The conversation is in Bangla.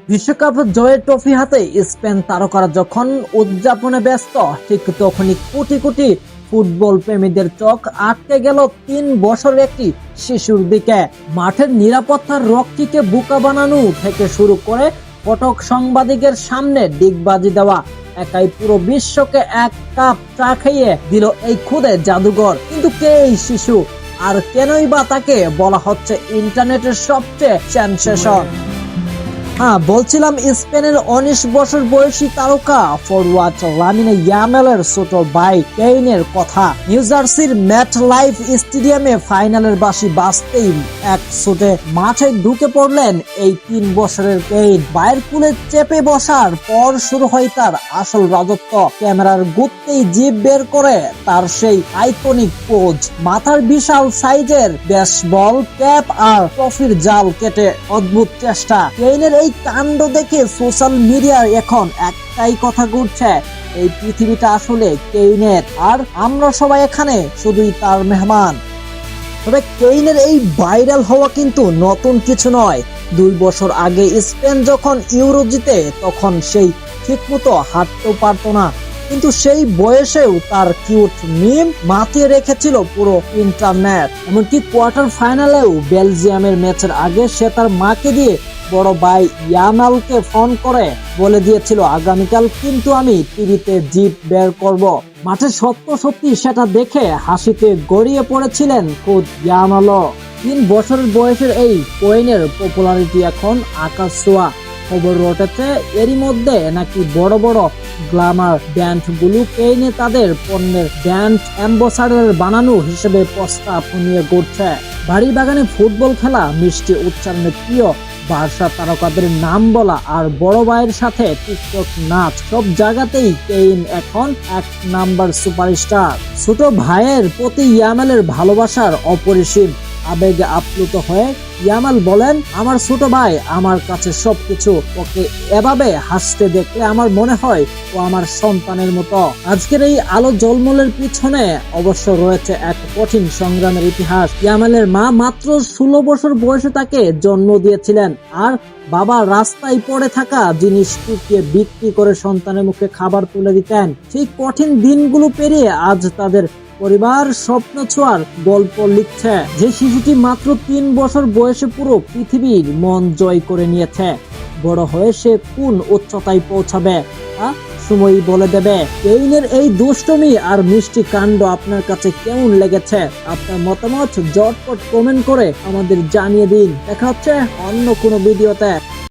বিশ্বকাপ জয়ের ট্রফি হাতে স্পেন তারকারা যখন উদযাপনে ব্যস্ত, ঠিক তখনই কোটি কোটি ফুটবল প্রেমীদের চোখ আটকে গেল 3 বছরের একটি শিশুর দিকে। মাঠের নিরাপত্তার রক্ষীকে বোকা বানানো থেকে শুরু করে ফটক সাংবাদিকের সামনে ডিগবাজি দেওয়া, একাই পুরো বিশ্বকে এক কাপ চা খাইয়ে দিল এই খুদে জাদুঘর। কিন্তু কে এই শিশু, আর কেনই বা তাকে বলা হচ্ছে ইন্টারনেটের সবচেয়ে সেনসেশন? বলছিলাম স্পেনের 19 বছর বয়সী তারকা ফরওয়ার্ড লামিনে ইয়ামালের ছোট ভাই কেইনের কথা। নিউ জার্সির ম্যাট লাইফ স্টেডিয়ামে ফাইনালের বাঁশি বাজতেই এক ছুটে মাঠে ঢুকে পড়লেন এই 3 বছরের কেইন। ভাইয়ের কুলে চেপে বসার পর শুরু হয় তার আসল রাজত্ব। ক্যামেরার গুত্তেই জিভ বের করে তার সেই আইকনিক পোজ, মাথার বিশাল সাইজের বেসবল ক্যাপ আর ট্রফির জাল কেটে অদ্ভুত চেষ্টা। কেইনের এই কাণ্ড দেখে সোশ্যাল মিডিয়ায় এখন একটাই কথা ঘুরছে, এই পৃথিবীটা আসলে কেইনের, আর আমরা সবাই এখানে শুধুই তার মেহমান। তবে কেইনের এই ভাইরাল হওয়া কিন্তু নতুন কিছু নয়। 2 বছর আগে স্পেন যখন ইউরো জিতে, তখন সেই ঠিকমতো হাঁটতেও পারতো না, কিন্তু সেই বয়সেও তার কিউট মিম মাতিয়ে রেখেছিল পুরো ইন্টারনেট। এমনকি কোয়ার্টার ফাইনালেও বেলজিয়ামের ম্যাচের আগে সে তার মাকে দিয়ে বড় ভাই ইয়ামালকে ফোন করে বলে দিয়েছিল, আগামীকাল কিন্তু আমি টিভিতে জিপ বের করব। মাঠে সত্যি সেটা দেখে হাসিতে গড়িয়ে পড়েছিলেন খোদ ইয়ামালও। 3 বছরের বয়সের এই কোয়েনের পপুলারিটি এখন আকাশ ছোঁয়া। খবর রটেছে এরই মধ্যে নাকি বড় বড় গ্ল্যামার ব্র্যান্ডগুলো কেইনে তাদের পণ্যের ব্র্যান্ড অ্যাম্বাসাডার বানানো হিসেবে প্রস্তাব নিয়ে ঘুরছে। বাড়ির বাগানে ফুটবল খেলা, মিষ্টি উচ্চারণে প্রিয় বার্সা তারকাদের নাম বলা, আর বড় ভাইয়ের সাথে টিকটক নাচ, সব জায়গাতেই কেইন এখন 1 নাম্বার সুপারস্টার। ছোট ভাইয়ের প্রতি ইয়ামালের ভালোবাসার অপরিসীম। আবেগে আপ্লুত হয়ে ইয়ামাল বলেন, আমার ছোট ভাই আমার কাছে সবকিছু, ওকে এভাবে হাসতে দেখলে আমার মনে হয় ও আমার সন্তানের মতো। আজকের এই আলো জলমলের পিছনে অবশ্য রয়েছে এক কঠিন সংগ্রামের ইতিহাস। ইয়ামালের মা মাত্র 16 বছর বয়সে তাকে জন্ম দিয়েছিলেন, আর বাবা রাস্তায় পড়ে থাকা জিনিস টুকিয়ে বিক্রি করে সন্তানের মুখে খাবার তুলে দিতেন। সেই কঠিন দিনগুলো পেরিয়ে আজ তাদের পরিবার স্বপ্ন ছোঁয়ার গল্প লিখছে। যে শিশুটি মাত্র 3 বছর বয়সে পুরো পৃথিবীর মন জয় করে নিয়েছে, বড় হয়ে সে কোন উচ্চতায় পৌঁছাবে সময়ই বলে দেবে। কেইনের এই দুষ্টমি আর মিষ্টি কাণ্ড আপনার কাছে কেমন লেগেছে? আপনার মতামত ঝটপট কমেন্ট করে আমাদের জানিয়ে দিন। দেখা হচ্ছে অন্য কোনো ভিডিওতে।